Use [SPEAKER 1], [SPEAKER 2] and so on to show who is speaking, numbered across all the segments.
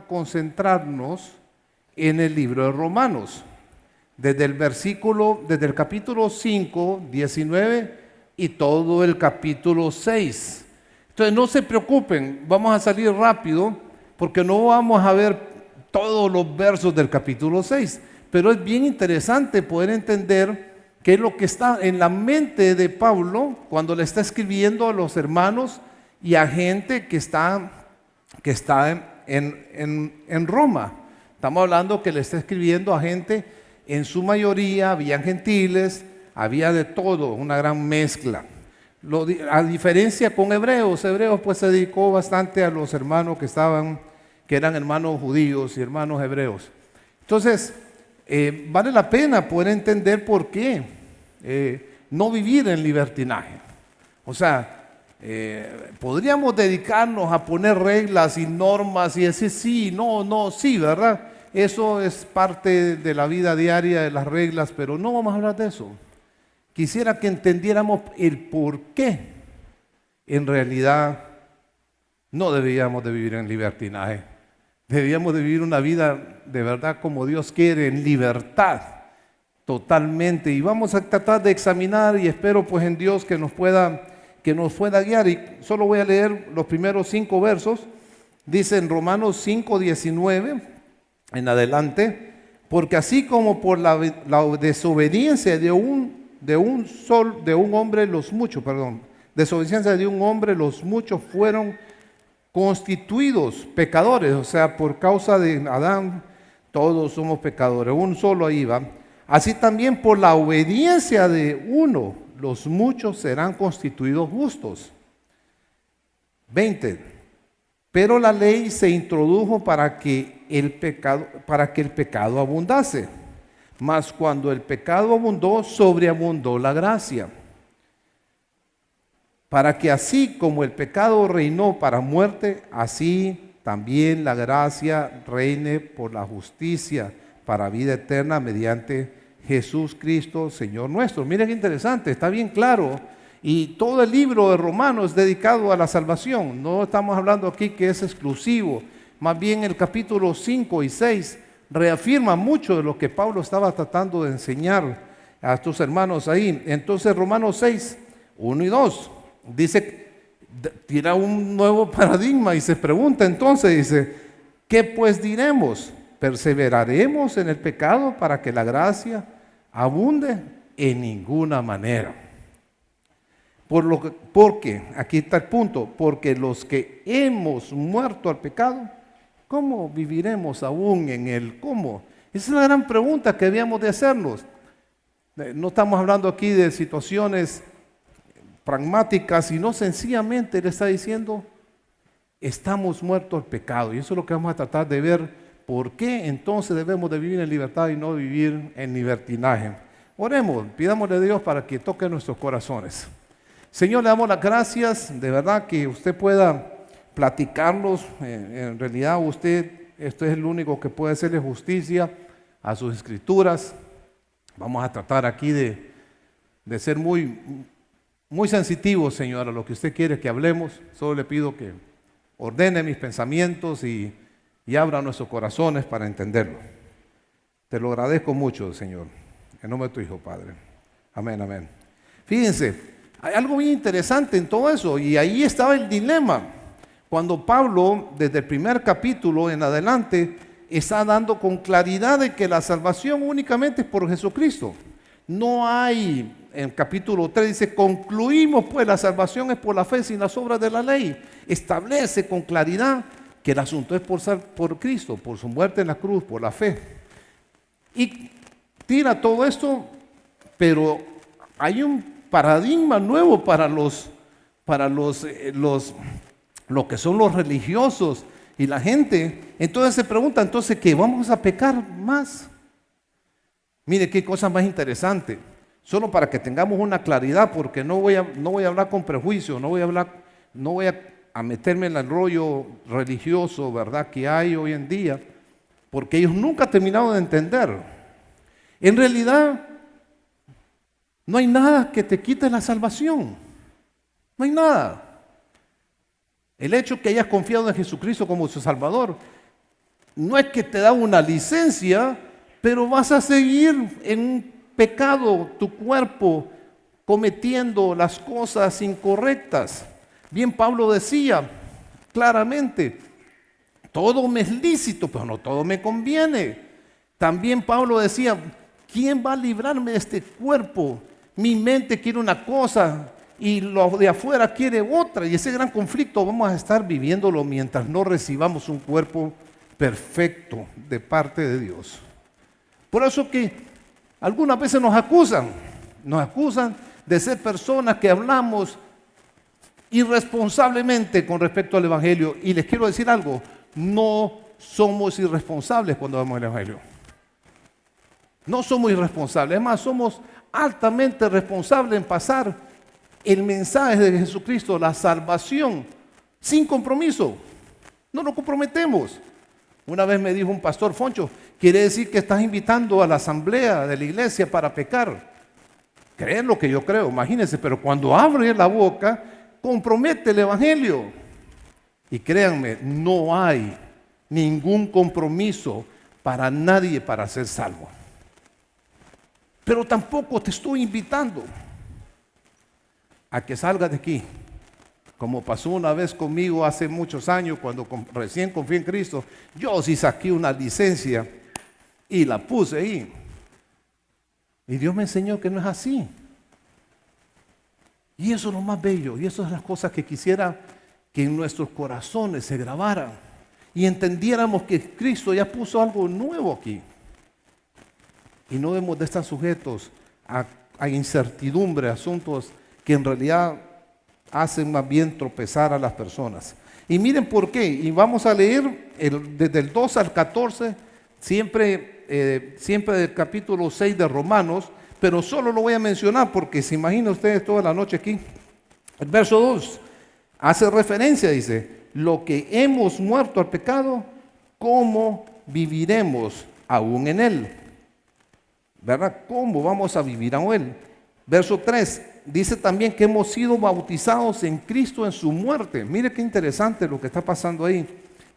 [SPEAKER 1] concentrarnos en el libro de Romanos, desde el capítulo 5, 19 y todo el capítulo 6. Entonces no se preocupen, vamos a salir rápido porque no vamos a ver todos los versos del capítulo 6, pero es bien interesante poder entender qué es lo que está en la mente de Pablo cuando le está escribiendo a los hermanos y a gente que está en Roma. Estamos hablando que le está escribiendo a gente, en su mayoría habían gentiles, había de todo, una gran mezcla. A diferencia con Hebreos pues se dedicó bastante a los hermanos que eran hermanos judíos y hermanos hebreos. Entonces, vale la pena poder entender por qué no vivir en libertinaje. O sea, podríamos dedicarnos a poner reglas y normas y decir sí, no, sí, ¿verdad? Eso es parte de la vida diaria, de las reglas, pero no vamos a hablar de eso. Quisiera que entendiéramos el por qué en realidad no debíamos de vivir en libertinaje. Debíamos de vivir una vida de verdad como Dios quiere, en libertad, totalmente. Y vamos a tratar de examinar y espero pues en Dios que nos pueda guiar. Y solo voy a leer los primeros 5 versos. Dice en Romanos 5, 19 en adelante: porque así como por la desobediencia de un hombre los muchos fueron constituidos pecadores, o sea, por causa de Adán todos somos pecadores, un solo ahí va. Así también por la obediencia de uno los muchos serán constituidos justos. 20. Pero la ley se introdujo para que el pecado abundase. Mas cuando el pecado abundó, sobreabundó la gracia. Para que así como el pecado reinó para muerte, así también la gracia reine por la justicia para vida eterna mediante Jesús Cristo, Señor nuestro. Miren qué interesante, está bien claro. Y todo el libro de Romanos es dedicado a la salvación. No estamos hablando aquí que es exclusivo. Más bien el capítulo 5 y 6 reafirma mucho de lo que Pablo estaba tratando de enseñar a estos hermanos ahí. Entonces Romanos 6, 1 y 2 dice, tira un nuevo paradigma y se pregunta entonces, dice, ¿qué pues diremos? ¿Perseveraremos en el pecado para que la gracia abunde? En ninguna manera. Porque, aquí está el punto, porque los que hemos muerto al pecado, ¿cómo viviremos aún en él? ¿Cómo? Esa es la gran pregunta que debíamos de hacernos. No estamos hablando aquí de situaciones pragmáticas, sino sencillamente le está diciendo, estamos muertos al pecado. Y eso es lo que vamos a tratar de ver, por qué entonces debemos de vivir en libertad y no vivir en libertinaje. Oremos, pidámosle a Dios para que toque nuestros corazones. Señor, le damos las gracias, de verdad que usted pueda platicarlos. En realidad usted es el único que puede hacerle justicia a sus escrituras. Vamos a tratar aquí de ser muy sensitivos, Señor, a lo que usted quiere que hablemos. Solo le pido que ordene mis pensamientos y abra nuestros corazones para entenderlo. Te lo agradezco mucho, Señor. En nombre de tu Hijo, Padre. Amén, amén. Fíjense, hay algo bien interesante en todo eso, y ahí estaba el dilema. Cuando Pablo, desde el primer capítulo en adelante, está dando con claridad de que la salvación únicamente es por Jesucristo. No hay, en capítulo 3 dice, concluimos pues la salvación es por la fe sin las obras de la ley. Establece con claridad que el asunto es por Cristo, por su muerte en la cruz, por la fe. Y tira todo esto, pero hay un paradigma nuevo para los que son los religiosos y la gente. Entonces se pregunta, entonces, ¿qué? ¿Vamos a pecar más? Mire qué cosa más interesante. Solo para que tengamos una claridad, porque no voy a hablar con prejuicio, no voy a meterme en el rollo religioso, ¿verdad?, que hay hoy en día, porque ellos nunca han terminado de entender. En realidad, no hay nada que te quite la salvación. No hay nada. El hecho que hayas confiado en Jesucristo como su Salvador no es que te da una licencia, pero vas a seguir en un pecado, tu cuerpo, cometiendo las cosas incorrectas. Bien, Pablo decía claramente, todo me es lícito, pero no todo me conviene. También Pablo decía, ¿quién va a librarme de este cuerpo? Mi mente quiere una cosa y lo de afuera quiere otra. Y ese gran conflicto vamos a estar viviéndolo mientras no recibamos un cuerpo perfecto de parte de Dios. Por eso que algunas veces nos acusan de ser personas que hablamos irresponsablemente con respecto al Evangelio. Y les quiero decir algo, no somos irresponsables cuando damos el Evangelio. No somos irresponsables, es más, somos altamente responsables en pasar el mensaje de Jesucristo, la salvación, sin compromiso. No nos comprometemos. Una vez me dijo un pastor: Foncho, quiere decir que estás invitando a la asamblea de la iglesia para pecar. Creen lo que yo creo, imagínense, pero cuando abre la boca, compromete el Evangelio. Y créanme, no hay ningún compromiso para nadie para ser salvo. Pero tampoco te estoy invitando a que salgas de aquí, como pasó una vez conmigo hace muchos años cuando recién confié en Cristo. Yo sí saqué una licencia y la puse ahí. Y Dios me enseñó que no es así. Y eso es lo más bello, y eso es las cosas que quisiera que en nuestros corazones se grabaran y entendiéramos que Cristo ya puso algo nuevo aquí. Y no debemos de estar sujetos a incertidumbre, asuntos que en realidad hacen más bien tropezar a las personas. Y miren por qué, y vamos a leer desde el 2 al 14, siempre del capítulo 6 de Romanos, pero solo lo voy a mencionar porque se imaginan ustedes toda la noche aquí. El verso 2 hace referencia, dice, lo que hemos muerto al pecado, ¿cómo viviremos aún en él? ¿Verdad? ¿Cómo vamos a vivir aún en él? Verso 3 dice también que hemos sido bautizados en Cristo en su muerte. Mire qué interesante lo que está pasando ahí.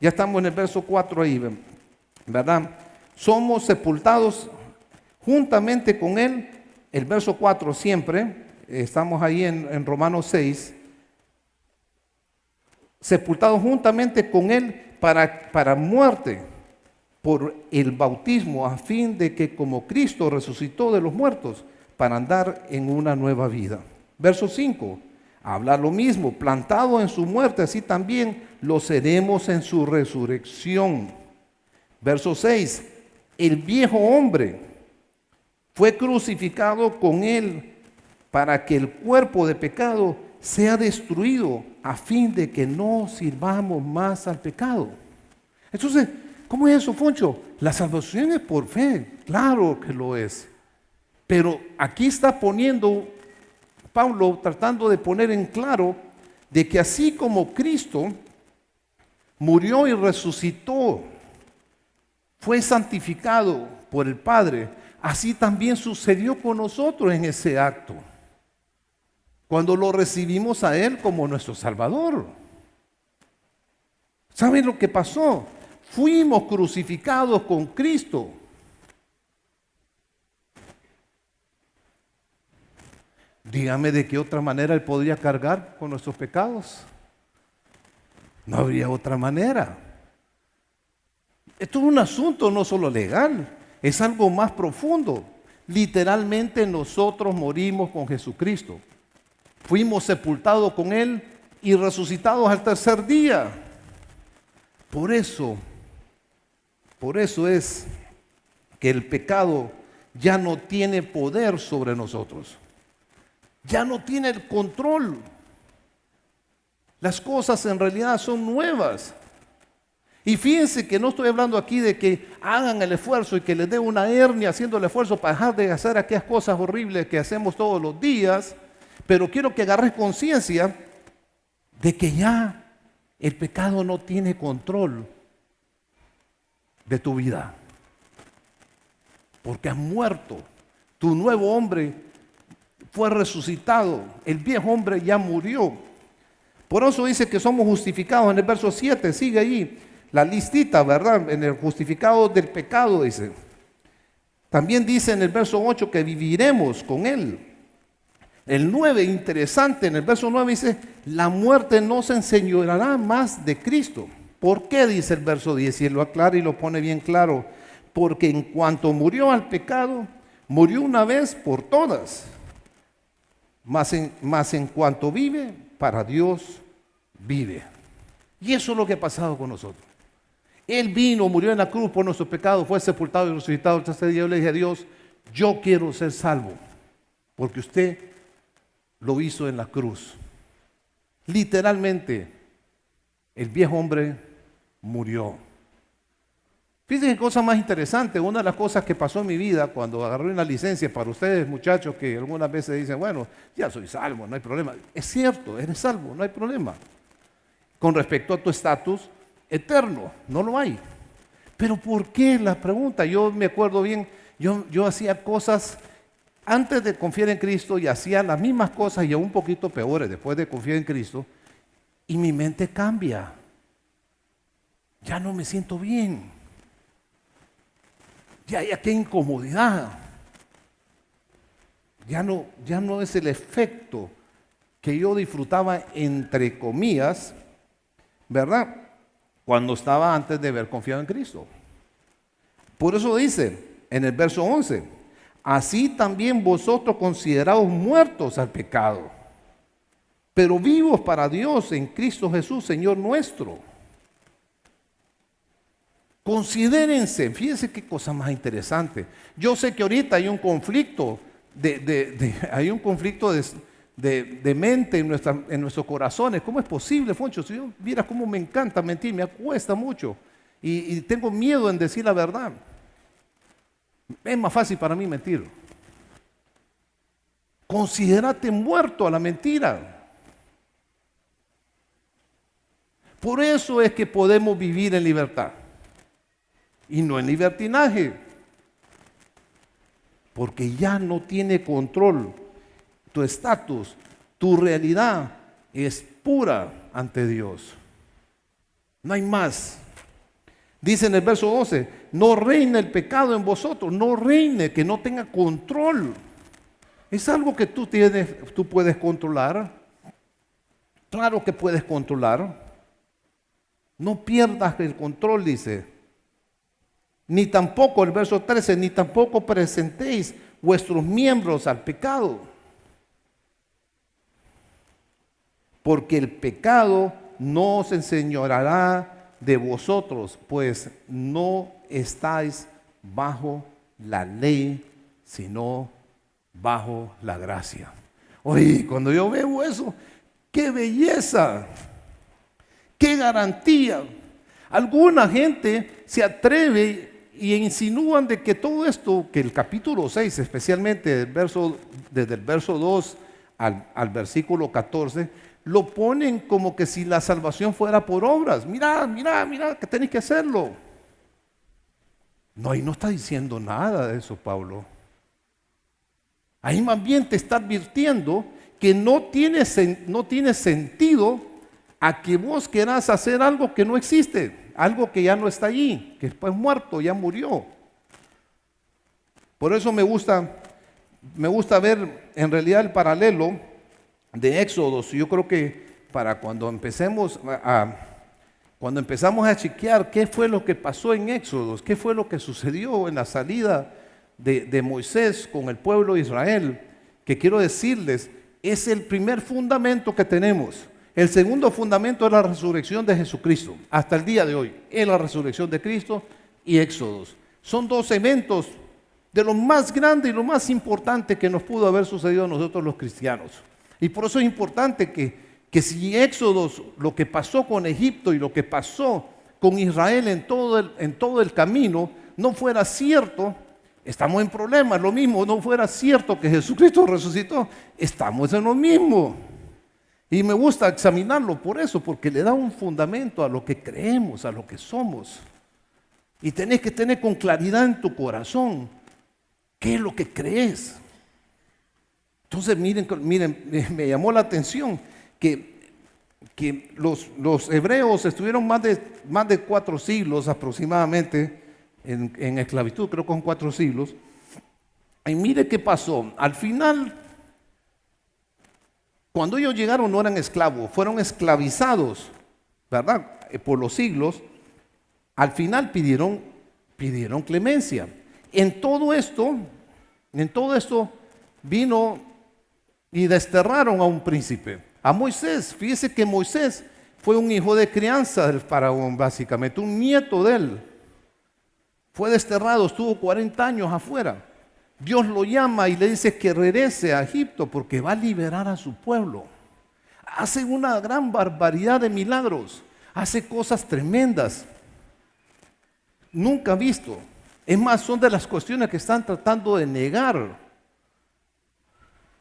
[SPEAKER 1] Ya estamos en el verso 4 ahí, ¿verdad? Somos sepultados juntamente con él. El verso 4 siempre, estamos ahí en Romanos 6. Sepultados juntamente con él para muerte por el bautismo, a fin de que como Cristo resucitó de los muertos, para andar en una nueva vida. Verso 5, habla lo mismo, plantado en su muerte, así también lo seremos en su resurrección. Verso 6, el viejo hombre fue crucificado con él para que el cuerpo de pecado sea destruido, a fin de que no sirvamos más al pecado. Entonces, ¿cómo es eso, Foncho? La salvación es por fe, claro que lo es. Pero aquí está poniendo Pablo, tratando de poner en claro de que así como Cristo murió y resucitó, fue santificado por el Padre, así también sucedió con nosotros en ese acto, cuando lo recibimos a Él como nuestro Salvador. ¿Saben lo que pasó? Fuimos crucificados con Cristo. Dígame, ¿de qué otra manera Él podría cargar con nuestros pecados? No habría otra manera. Esto es un asunto no solo legal, es algo más profundo. Literalmente nosotros morimos con Jesucristo. Fuimos sepultados con Él y resucitados al tercer día. Por eso es que el pecado ya no tiene poder sobre nosotros. Ya no tiene el control. Las cosas en realidad son nuevas. Y fíjense que no estoy hablando aquí de que hagan el esfuerzo y que les dé una hernia haciendo el esfuerzo para dejar de hacer aquellas cosas horribles que hacemos todos los días, pero quiero que agarres conciencia de que ya el pecado no tiene control de tu vida, porque has muerto. Tu nuevo hombre fue resucitado, el viejo hombre ya murió. Por eso dice que somos justificados en el verso 7, sigue ahí. la listita, ¿verdad? En el justificado del pecado, dice. También dice en el verso 8 que viviremos con Él. El 9, interesante, en el verso 9 dice, la muerte no se enseñoreará más de Cristo. ¿Por qué? Dice el verso 10, y él lo aclara y lo pone bien claro. Porque en cuanto murió al pecado, murió una vez por todas. Mas en cuanto vive, para Dios vive. Y eso es lo que ha pasado con nosotros. Él vino, murió en la cruz por nuestros pecados, fue sepultado y resucitado el tercer día. Yo le dije a Dios, yo quiero ser salvo, porque usted lo hizo en la cruz. Literalmente, el viejo hombre murió. Fíjense qué cosa más interesante. Una de las cosas que pasó en mi vida cuando agarré una licencia, para ustedes muchachos que algunas veces dicen, bueno, ya soy salvo, no hay problema. Es cierto, eres salvo, no hay problema. Con respecto a tu estatus eterno, no lo hay. Pero ¿por qué? La pregunta, yo me acuerdo bien, yo hacía cosas antes de confiar en Cristo y hacía las mismas cosas y aún un poquito peores después de confiar en Cristo, y mi mente cambia. Ya no me siento bien. Ya qué incomodidad. Ya no es el efecto que yo disfrutaba, entre comillas, ¿verdad? Cuando estaba antes de haber confiado en Cristo. Por eso dice en el verso 11, así también vosotros consideraos muertos al pecado, pero vivos para Dios en Cristo Jesús, Señor nuestro. Considérense, fíjense qué cosa más interesante. Yo sé que ahorita hay un conflicto hay un conflicto de mente en nuestros corazones. ¿Cómo es posible, Foncho? Si yo viera cómo me encanta mentir, me cuesta mucho y tengo miedo en decir la verdad. Es más fácil para mí mentir. Considérate muerto a la mentira. Por eso es que podemos vivir en libertad y no en libertinaje, porque ya no tiene control. Tu estatus, tu realidad es pura ante Dios. No hay más. Dice en el verso 12, no reine el pecado en vosotros, no reine, que no tenga control. Es algo que tú puedes controlar. Claro que puedes controlar. No pierdas el control, dice. Ni tampoco, el verso 13, ni tampoco presentéis vuestros miembros al pecado. Porque el pecado no os enseñoreará de vosotros, pues no estáis bajo la ley, sino bajo la gracia. Oye, cuando yo veo eso, ¡qué belleza! ¡Qué garantía! Alguna gente se atreve y insinúan de que todo esto, que el capítulo 6, especialmente desde el verso 2 al versículo 14, lo ponen como que si la salvación fuera por obras. Mira, que tenés que hacerlo. No, ahí no está diciendo nada de eso, Pablo. Ahí más bien te está advirtiendo que no tiene sentido a que vos querás hacer algo que no existe, algo que ya no está allí, que después muerto, ya murió. Por eso me gusta ver en realidad el paralelo de Éxodos. Yo creo que para cuando empezamos a chequear qué fue lo que pasó en Éxodos, qué fue lo que sucedió en la salida de Moisés con el pueblo de Israel, que quiero decirles, es el primer fundamento que tenemos. El segundo fundamento es la resurrección de Jesucristo. Hasta el día de hoy es la resurrección de Cristo y Éxodos. Son dos eventos de lo más grande y lo más importante que nos pudo haber sucedido a nosotros los cristianos. Y por eso es importante que si Éxodos, lo que pasó con Egipto y lo que pasó con Israel en todo el camino, no fuera cierto, estamos en problemas. Lo mismo, no fuera cierto que Jesucristo resucitó, estamos en lo mismo. Y me gusta examinarlo por eso, porque le da un fundamento a lo que creemos, a lo que somos. Y tenés que tener con claridad en tu corazón qué es lo que crees. Entonces miren, me llamó la atención que que los hebreos estuvieron más de 4 siglos aproximadamente en esclavitud, creo que con 4 siglos. Y mire qué pasó. Al final, cuando ellos llegaron no eran esclavos, fueron esclavizados, ¿verdad? Por los siglos. Al final pidieron clemencia. En todo esto vino y desterraron a un príncipe, a Moisés. Fíjese que Moisés fue un hijo de crianza del faraón, básicamente, un nieto de él. Fue desterrado, estuvo 40 años afuera. Dios lo llama y le dice que regrese a Egipto porque va a liberar a su pueblo. Hace una gran barbaridad de milagros, hace cosas tremendas, nunca visto. Es más, son de las cuestiones que están tratando de negar.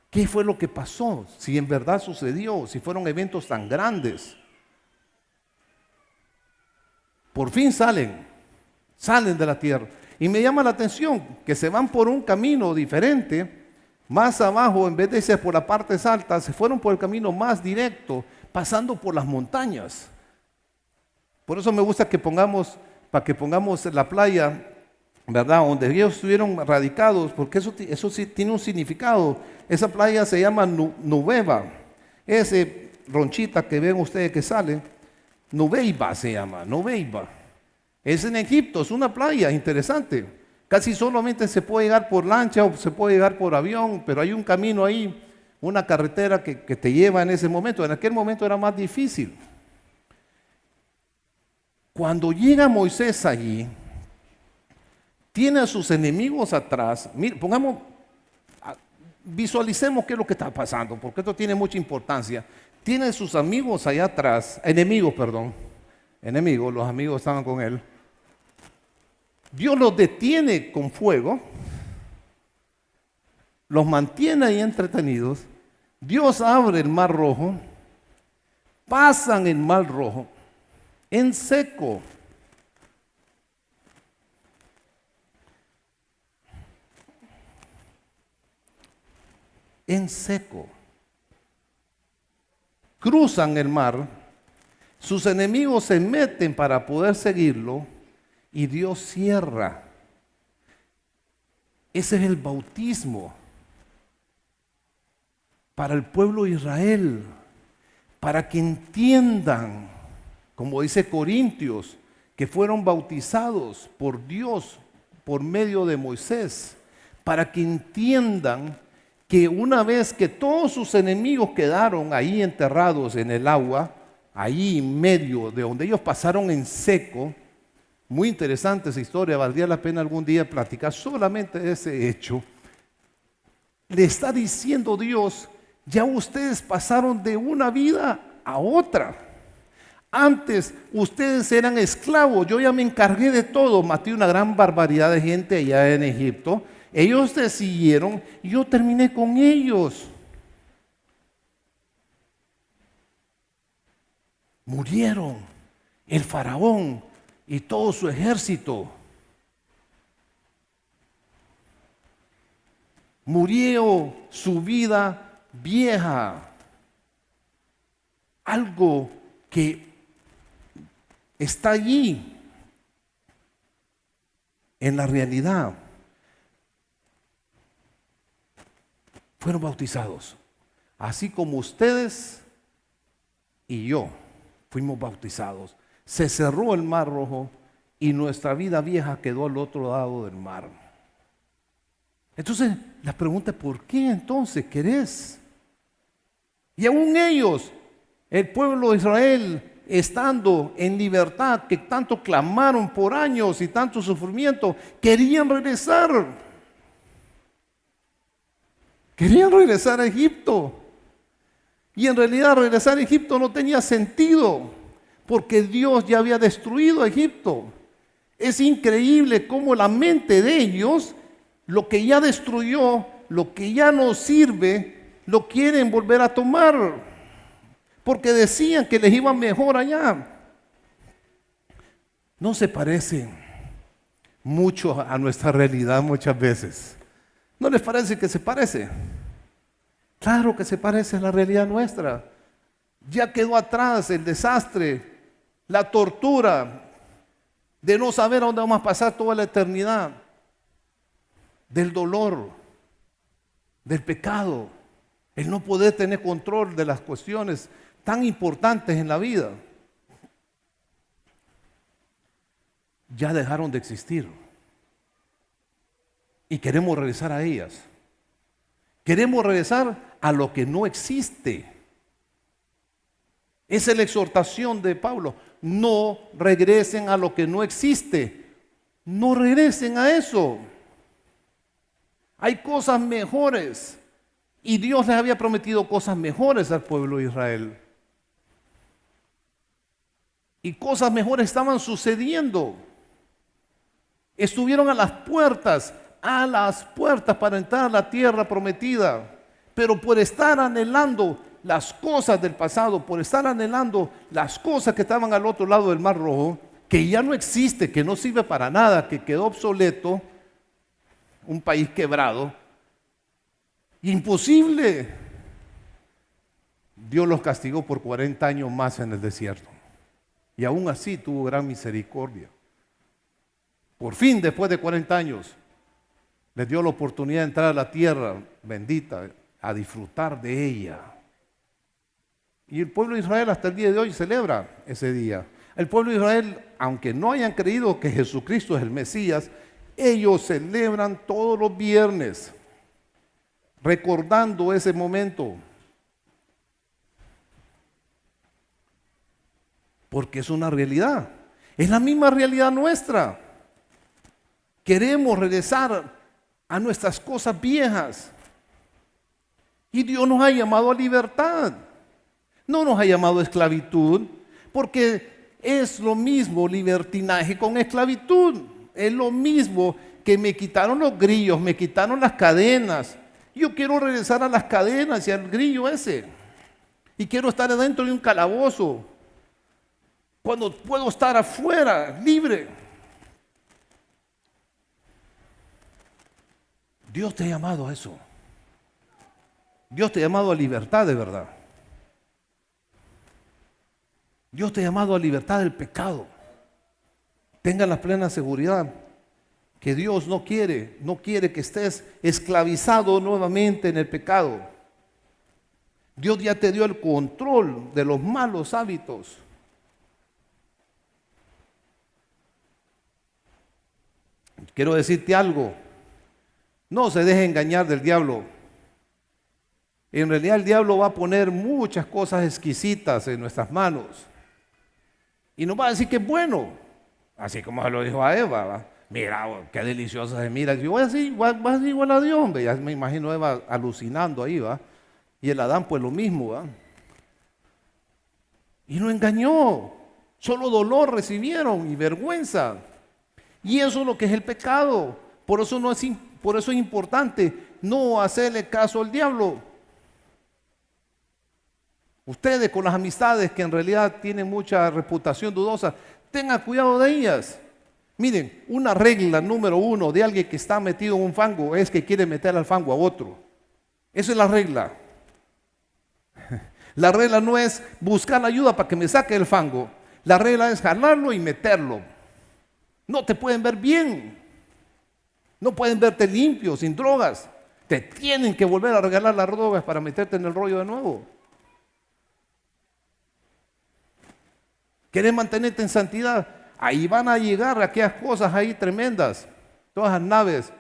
[SPEAKER 1] ¿Qué fue lo que pasó? Si en verdad sucedió, si fueron eventos tan grandes. Por fin salen de la tierra. Y me llama la atención que se van por un camino diferente. Más abajo, en vez de irse por las partes altas, se fueron por el camino más directo, pasando por las montañas. Por eso me gusta para que pongamos la playa, ¿verdad? Donde ellos estuvieron radicados, porque eso sí tiene un significado. Esa playa se llama Nubeba. Ese ronchita que ven ustedes que sale, Nubeiba se llama, Nubeiba. Es en Egipto, es una playa interesante. Casi solamente se puede llegar por lancha o se puede llegar por avión, pero hay un camino ahí, una carretera que te lleva en ese momento. En aquel momento era más difícil. Cuando llega Moisés allí, tiene a sus enemigos atrás. Mire, visualicemos qué es lo que está pasando, porque esto tiene mucha importancia. Tiene a sus amigos allá atrás, enemigos, los amigos estaban con él. Dios los detiene con fuego, los mantiene ahí entretenidos. Dios abre el mar rojo, pasan el mar rojo en seco. En seco. Cruzan el mar, sus enemigos se meten para poder seguirlo y Dios cierra. Ese es el bautismo para el pueblo de Israel, para que entiendan, como dice Corintios, que fueron bautizados por Dios por medio de Moisés, para que entiendan que una vez que todos sus enemigos quedaron ahí enterrados en el agua, ahí en medio de donde ellos pasaron en seco. Muy interesante esa historia, valdría la pena algún día platicar solamente de ese hecho. Le está diciendo Dios, ya ustedes pasaron de una vida a otra. Antes ustedes eran esclavos, yo ya me encargué de todo, maté una gran barbaridad de gente allá en Egipto. Ellos te siguieron y yo terminé con ellos. Murieron el faraón y todo su ejército. Murió su vida vieja. Algo que está allí en la realidad. Fueron bautizados, así como ustedes y yo fuimos bautizados. Se cerró el mar rojo y nuestra vida vieja quedó al otro lado del mar. Entonces la pregunta es, ¿por qué entonces querés? Y aún ellos, el pueblo de Israel, estando en libertad, que tanto clamaron por años y tanto sufrimiento, querían regresar. Querían regresar a Egipto. Y en realidad regresar a Egipto no tenía sentido, porque Dios ya había destruido a Egipto. Es increíble cómo la mente de ellos, lo que ya destruyó, lo que ya no sirve, lo quieren volver a tomar, porque decían que les iba mejor allá. No se parece mucho a nuestra realidad muchas veces. ¿No les parece que se parece? Claro que se parece a la realidad nuestra. Ya quedó atrás el desastre, la tortura de no saber a dónde vamos a pasar toda la eternidad, del dolor, del pecado, el no poder tener control de las cuestiones tan importantes en la vida. Ya dejaron de existir y queremos regresar a ellas. Queremos regresar a lo que no existe. Esa es la exhortación de Pablo. No regresen a lo que no existe. No regresen a eso. Hay cosas mejores. Y Dios les había prometido cosas mejores al pueblo de Israel. Y cosas mejores estaban sucediendo. Estuvieron a las puertas para entrar a la tierra prometida. Pero por estar anhelando las cosas del pasado, por estar anhelando las cosas que estaban al otro lado del Mar Rojo, que ya no existe, que no sirve para nada, que quedó obsoleto, un país quebrado, imposible. Dios los castigó por 40 años más en el desierto. Y aún así tuvo gran misericordia. Por fin, después de 40 años, les dio la oportunidad de entrar a la tierra bendita, a disfrutar de ella. Y el pueblo de Israel hasta el día de hoy celebra ese día. El pueblo de Israel, aunque no hayan creído que Jesucristo es el Mesías, ellos celebran todos los viernes, recordando ese momento. Porque es una realidad. Es la misma realidad nuestra. Queremos regresar a nuestras cosas viejas. Y Dios nos ha llamado a libertad. No nos ha llamado a esclavitud, porque es lo mismo libertinaje con esclavitud. Es lo mismo que me quitaron los grillos, me quitaron las cadenas. Yo quiero regresar a las cadenas y al grillo ese. Y quiero estar adentro de un calabozo, cuando puedo estar afuera, libre. Dios te ha llamado a eso. Dios te ha llamado a libertad de verdad. Dios te ha llamado a libertad del pecado. Tengan la plena seguridad que Dios no quiere que estés esclavizado nuevamente en el pecado. Dios ya te dio el control de los malos hábitos. Quiero decirte algo. No se deje engañar del diablo. En realidad el diablo va a poner muchas cosas exquisitas en nuestras manos. Y nos va a decir que es bueno. Así como se lo dijo a Eva, ¿va? Mira, qué deliciosa se mira. Yo voy a ser igual a Dios, hombre. Ya me imagino a Eva alucinando ahí, ¿va? Y el Adán pues lo mismo, ¿va? Y no engañó. Solo dolor recibieron y vergüenza. Y eso es lo que es el pecado. Por eso es importante no hacerle caso al diablo. Ustedes con las amistades que en realidad tienen mucha reputación dudosa, tengan cuidado de ellas. Miren, una regla número 1 de alguien que está metido en un fango es que quiere meter al fango a otro. Esa es la regla. La regla no es buscar ayuda para que me saque el fango. La regla es jalarlo y meterlo. No te pueden ver bien. No pueden verte limpio, sin drogas. Te tienen que volver a regalar las drogas para meterte en el rollo de nuevo. ¿Quieres mantenerte en santidad? Ahí van a llegar aquellas cosas ahí tremendas. Todas las naves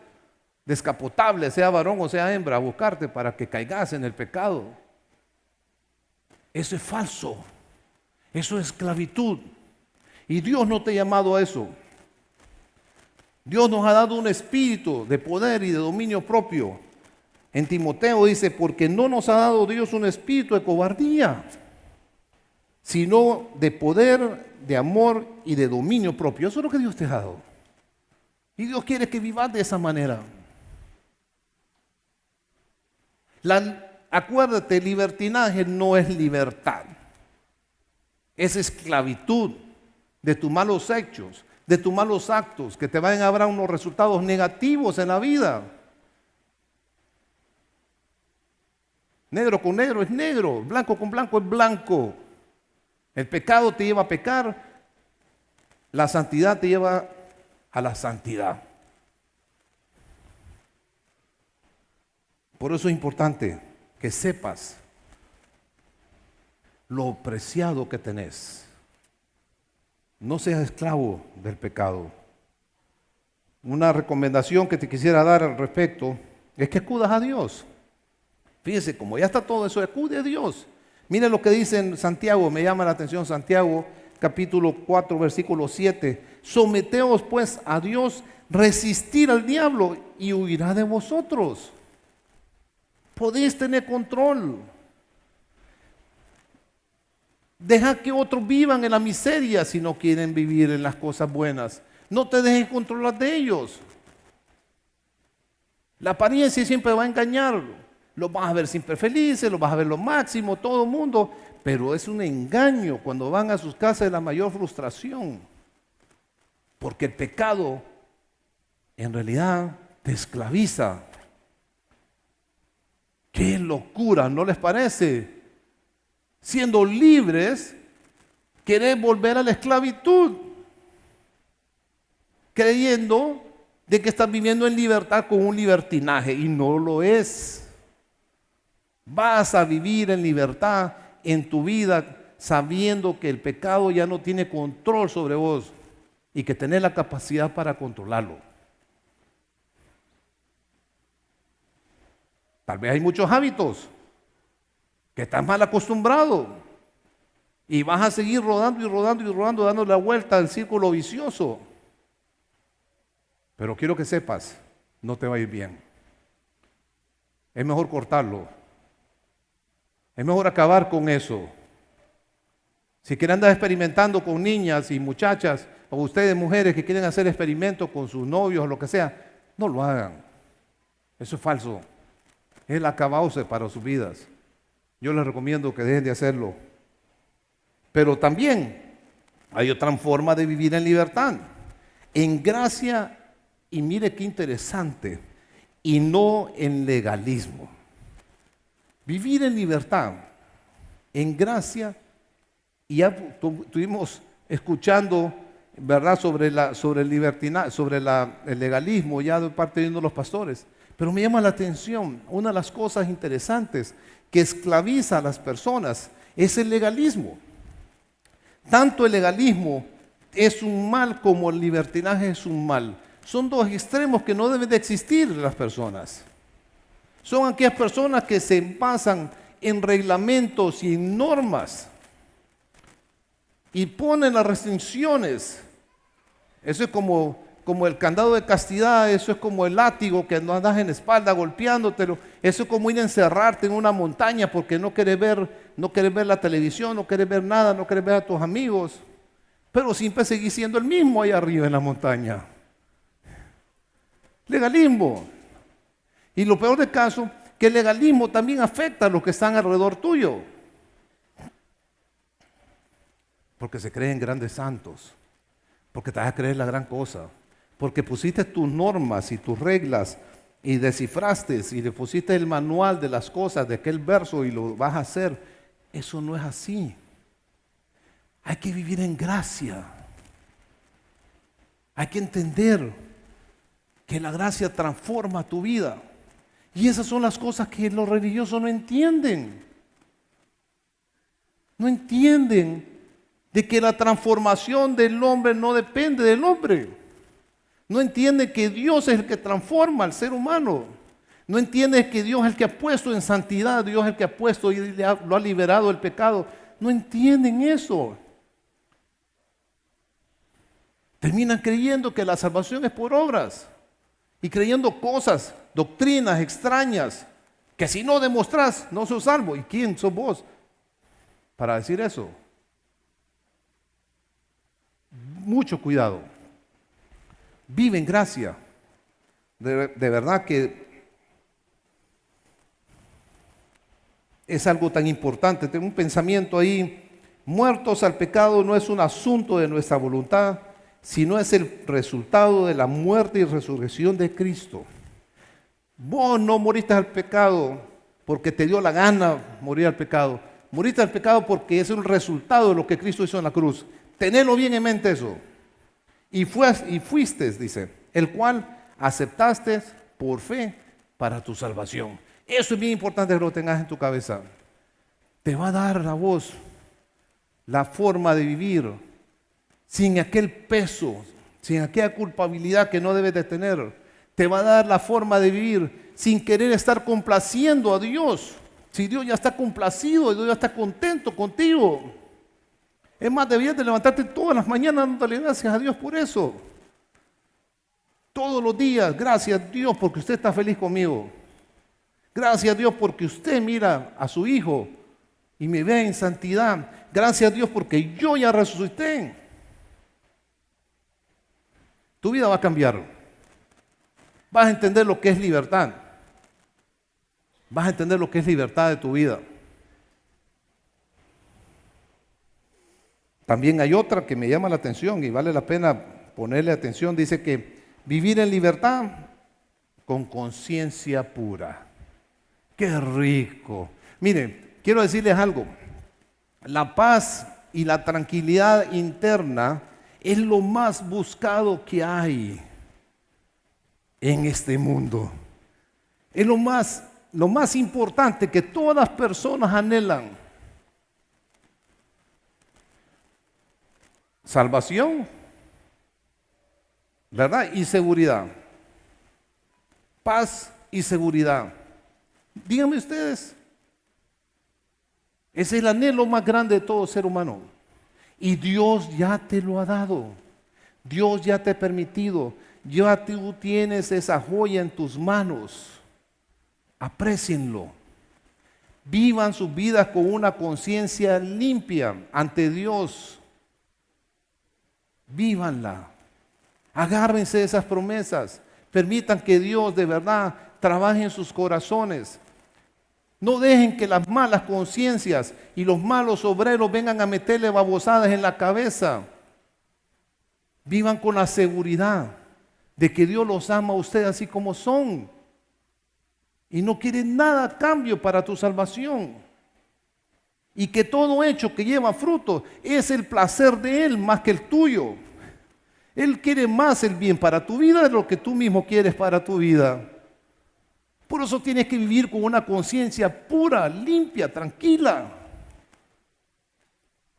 [SPEAKER 1] descapotables, sea varón o sea hembra, a buscarte para que caigas en el pecado. Eso es falso. Eso es esclavitud. Y Dios no te ha llamado a eso. Dios nos ha dado un espíritu de poder y de dominio propio. En Timoteo dice, porque no nos ha dado Dios un espíritu de cobardía, sino de poder, de amor y de dominio propio. Eso es lo que Dios te ha dado. Y Dios quiere que vivas de esa manera. Acuérdate, libertinaje no es libertad. Es esclavitud de tus malos hechos, de tus malos actos, que te van a dar unos resultados negativos en la vida. Negro con negro es negro, blanco con blanco es blanco. El pecado te lleva a pecar, la santidad te lleva a la santidad. Por eso es importante que sepas lo preciado que tenés. No seas esclavo del pecado. Una recomendación que te quisiera dar al respecto es que acudas a Dios. Fíjense, como ya está todo eso, acude a Dios. Miren lo que dice en Santiago, me llama la atención Santiago, capítulo 4, versículo 7. Someteos pues a Dios, resistir al diablo y huirá de vosotros. Podéis tener control. Deja que otros vivan en la miseria si no quieren vivir en las cosas buenas. No te dejes controlar de ellos. La apariencia siempre va a engañar. Los vas a ver siempre felices, los vas a ver lo máximo, todo el mundo. Pero es un engaño cuando van a sus casas de la mayor frustración. Porque el pecado en realidad te esclaviza. ¡Qué locura! ¿No les parece? Siendo libres, querer volver a la esclavitud, creyendo de que estás viviendo en libertad con un libertinaje, y no lo es. Vas a vivir en libertad en tu vida sabiendo que el pecado ya no tiene control sobre vos y que tenés la capacidad para controlarlo. Tal vez hay muchos hábitos que estás mal acostumbrado y vas a seguir rodando y rodando y rodando, dando la vuelta al círculo vicioso. Pero quiero que sepas, no te va a ir bien. Es mejor cortarlo. Es mejor acabar con eso. Si quieren andar experimentando con niñas y muchachas, o ustedes mujeres que quieren hacer experimentos con sus novios o lo que sea, no lo hagan. Eso es falso. Es el acabose para sus vidas. Yo les recomiendo que dejen de hacerlo. Pero también hay otra forma de vivir en libertad. En gracia, y mire qué interesante, y no en legalismo. Vivir en libertad, en gracia, y ya estuvimos escuchando, ¿verdad?, sobre el libertinaje, sobre el legalismo, ya de parte de uno de los pastores. Pero me llama la atención, una de las cosas interesantes que esclaviza a las personas es el legalismo. Tanto el legalismo es un mal como el libertinaje es un mal. Son dos extremos que no deben de existir en las personas. Son aquellas personas que se basan en reglamentos y en normas y ponen las restricciones. Eso es como el candado de castidad, eso es como el látigo que no andas en la espalda golpeándotelo, eso es como ir a encerrarte en una montaña porque no quieres ver la televisión, no quieres ver nada, no quieres ver a tus amigos, pero siempre seguís siendo el mismo allá arriba en la montaña. Legalismo. Y lo peor del caso, que el legalismo también afecta a los que están alrededor tuyo, porque se creen grandes santos, porque te vas a creer la gran cosa. Porque pusiste tus normas y tus reglas y descifraste y le pusiste el manual de las cosas de aquel verso y lo vas a hacer. Eso no es así. Hay que vivir en gracia. Hay que entender que la gracia transforma tu vida. Y esas son las cosas que los religiosos no entienden. No entienden de que la transformación del hombre no depende del hombre. No entiende que Dios es el que transforma al ser humano. No entiende que Dios es el que ha puesto en santidad, Dios es el que ha puesto y lo ha liberado del pecado. No entienden eso. Terminan creyendo que la salvación es por obras y creyendo cosas, doctrinas extrañas, que si no demostrás, no sos salvo. ¿Y quién sos vos para decir eso? Mucho cuidado. Vive en gracia. De verdad que es algo tan importante. Tengo un pensamiento ahí. Muertos al pecado no es un asunto de nuestra voluntad, sino es el resultado de la muerte y resurrección de Cristo. Vos no moriste al pecado porque te dio la gana morir al pecado. Moriste al pecado porque es el resultado de lo que Cristo hizo en la cruz. Tenelo bien en mente eso. Y fuiste, dice, el cual aceptaste por fe para tu salvación. Eso es bien importante que lo tengas en tu cabeza. Te va a dar a vos la forma de vivir sin aquel peso, sin aquella culpabilidad que no debes de tener. Te va a dar la forma de vivir sin querer estar complaciendo a Dios. Si Dios ya está complacido, Dios ya está contento contigo. Es más, debías de levantarte todas las mañanas dándole gracias a Dios por eso. Todos los días, gracias a Dios porque usted está feliz conmigo. Gracias a Dios porque usted mira a su hijo y me ve en santidad. Gracias a Dios porque yo ya resucité. Tu vida va a cambiar. Vas a entender lo que es libertad. Vas a entender lo que es libertad de tu vida. También hay otra que me llama la atención y vale la pena ponerle atención. Dice que vivir en libertad con conciencia pura. ¡Qué rico! Miren, quiero decirles algo. La paz y la tranquilidad interna es lo más buscado que hay en este mundo. Es lo más importante que todas las personas anhelan. Salvación, ¿verdad? Y seguridad. Paz y seguridad. Díganme ustedes, ese es el anhelo más grande de todo ser humano. Y Dios ya te lo ha dado. Dios ya te ha permitido. Ya tú tienes esa joya en tus manos. Aprécienlo. Vivan sus vidas con una conciencia limpia ante Dios. Vívanla. Agárrense de esas promesas. Permitan que Dios de verdad trabaje en sus corazones. No dejen que las malas conciencias y los malos obreros vengan a meterle babosadas en la cabeza. Vivan con la seguridad de que Dios los ama a ustedes así como son. Y no quiere nada a cambio para tu salvación. Y que todo hecho que lleva fruto es el placer de Él más que el tuyo. Él quiere más el bien para tu vida de lo que tú mismo quieres para tu vida. Por eso tienes que vivir con una conciencia pura, limpia, tranquila.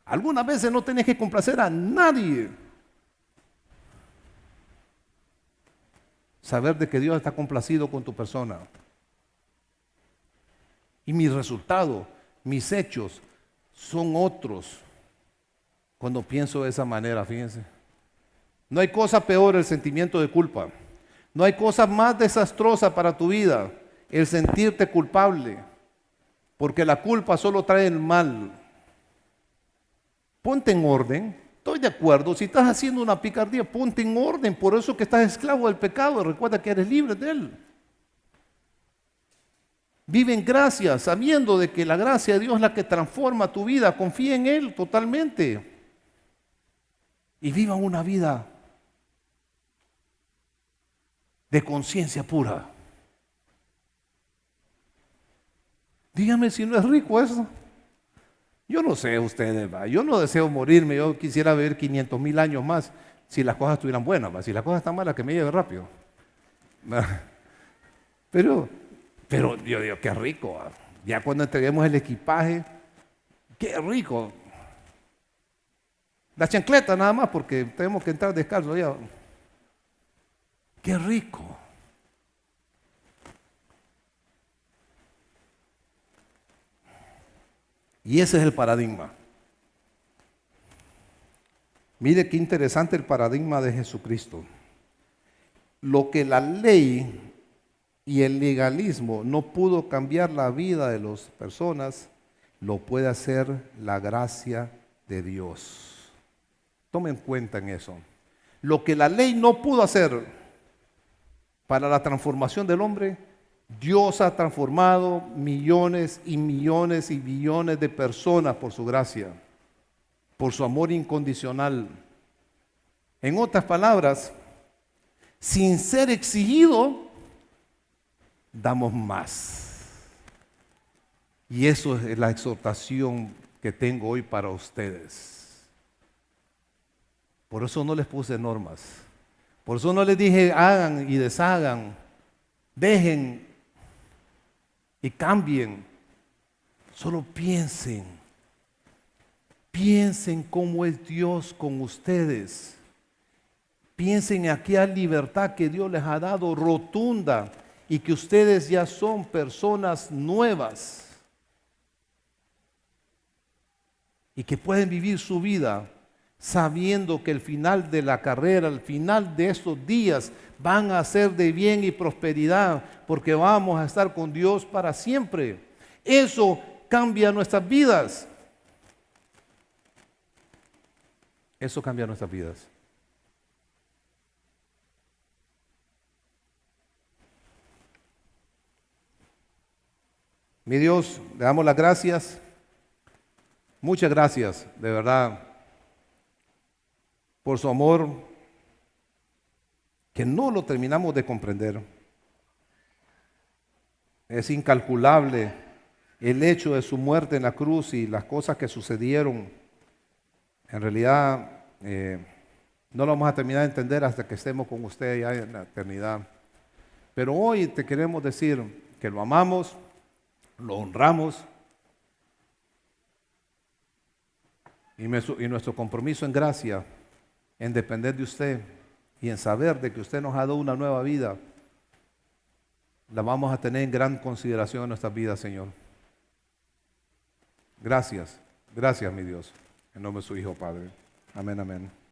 [SPEAKER 1] Algunas veces no tienes que complacer a nadie. Saber de que Dios está complacido con tu persona. Y mi resultado, mis hechos, son otros. Cuando pienso de esa manera, fíjense. No hay cosa peor el sentimiento de culpa. No hay cosa más desastrosa para tu vida, el sentirte culpable. Porque la culpa solo trae el mal. Ponte en orden. Estoy de acuerdo. Si estás haciendo una picardía, ponte en orden. Por eso que estás esclavo del pecado. Recuerda que eres libre de él. Vive en gracia, sabiendo de que la gracia de Dios es la que transforma tu vida. Confía en Él totalmente. Y viva una vida de conciencia pura. Dígame si no es rico eso. Yo no sé ustedes, ¿va? Yo no deseo morirme. Yo quisiera vivir 500,000 años más si las cosas estuvieran buenas, ¿va? Si las cosas están malas, que me lleve rápido. Pero yo digo, qué rico. Ya cuando entreguemos el equipaje, qué rico. La chancleta nada más, porque tenemos que entrar descalzo ya. Qué rico. Y ese es el paradigma. Mire qué interesante el paradigma de Jesucristo. Lo que la ley y el legalismo no pudo cambiar la vida de las personas, lo puede hacer la gracia de Dios. Tomen cuenta en eso. Lo que la ley no pudo hacer para la transformación del hombre, Dios ha transformado millones y millones y billones de personas por su gracia, por su amor incondicional. En otras palabras, sin ser exigido, damos más. Y eso es la exhortación que tengo hoy para ustedes. Por eso no les puse normas. Por eso no les dije hagan y deshagan, dejen y cambien. Solo piensen. Piensen cómo es Dios con ustedes. Piensen en aquella libertad que Dios les ha dado rotunda y que ustedes ya son personas nuevas y que pueden vivir su vida sabiendo que el final de la carrera, el final de estos días van a ser de bien y prosperidad porque vamos a estar con Dios para siempre. Eso cambia nuestras vidas. Eso cambia nuestras vidas. Mi Dios, le damos las gracias. Muchas gracias, de verdad, por su amor, que no lo terminamos de comprender. Es incalculable el hecho de su muerte en la cruz y las cosas que sucedieron. En realidad, no lo vamos a terminar de entender hasta que estemos con usted ya en la eternidad. Pero hoy te queremos decir que lo amamos, lo honramos y nuestro compromiso en gracia, en depender de usted y en saber de que usted nos ha dado una nueva vida, la vamos a tener en gran consideración en nuestras vidas, Señor. Gracias, gracias, mi Dios. En nombre de su Hijo, Padre. Amén, amén.